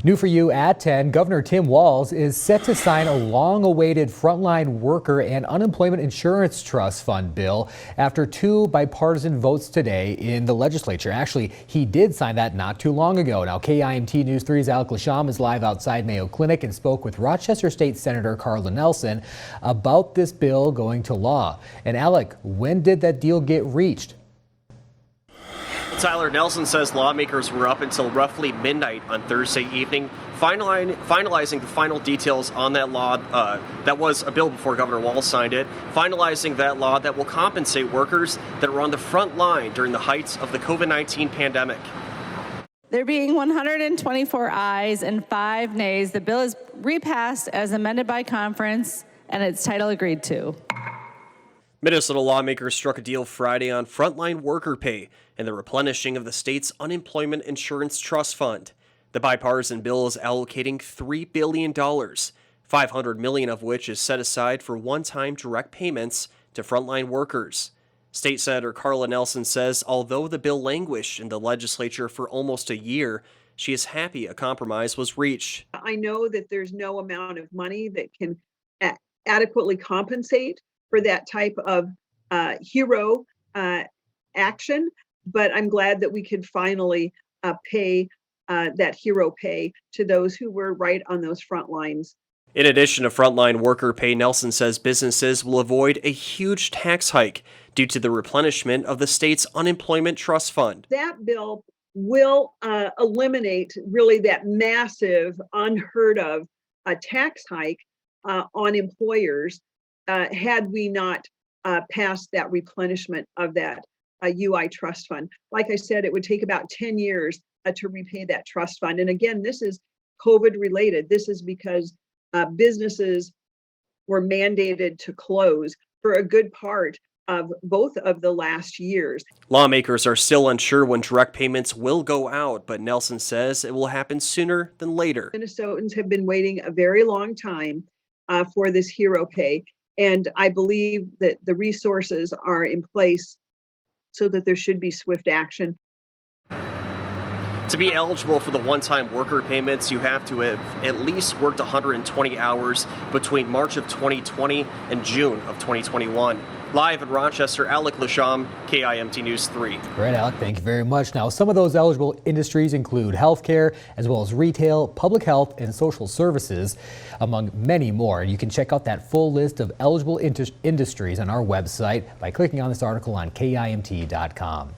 New for you at 10, Governor Tim Walz is set to sign a long-awaited frontline worker and unemployment insurance trust fund bill after two bipartisan votes today in the legislature. Actually, he did sign that not too long ago. Now, KIMT News 3's Alec Lasham is live outside Mayo Clinic and spoke with Rochester State Senator Carla Nelson about this bill going to law. And Alec, when did that deal get reached? Tyler, Nelson says lawmakers were up until roughly midnight on Thursday evening, finalizing the final details on that law that was a bill before Governor Walz signed it, finalizing that law that will compensate workers that were on the front line during the heights of the COVID-19 pandemic. There being 124 ayes and 5 nays, the bill is repassed as amended by conference and its title agreed to. Minnesota lawmakers struck a deal Friday on frontline worker pay and the replenishing of the state's unemployment insurance trust fund. The bipartisan bill is allocating $3 billion, $500 million of which is set aside for one-time direct payments to frontline workers. State Senator Carla Nelson says although the bill languished in the legislature for almost a year, she is happy a compromise was reached. I know that there's no amount of money that can adequately compensate for that type of hero action, but I'm glad that we could finally pay that hero pay to those who were right on those front lines. In addition to frontline worker pay, Nelson says businesses will avoid a huge tax hike due to the replenishment of the state's unemployment trust fund. That bill will eliminate really that massive, unheard of tax hike on employers had we not passed that replenishment of that UI trust fund. Like I said, it would take about 10 years to repay that trust fund. And again, this is COVID related. This is because businesses were mandated to close for a good part of both of the last years. Lawmakers are still unsure when direct payments will go out, but Nelson says it will happen sooner than later. Minnesotans have been waiting a very long time for this hero pay. And I believe that the resources are in place so that there should be swift action. To be eligible for the one-time worker payments, you have to have at least worked 120 hours between March of 2020 and June of 2021. Live in Rochester, Alec Lasham, KIMT News 3. Great, Alec. Thank you very much. Now, some of those eligible industries include healthcare, as well as retail, public health, and social services, among many more. You can check out that full list of eligible industries on our website by clicking on this article on KIMT.com.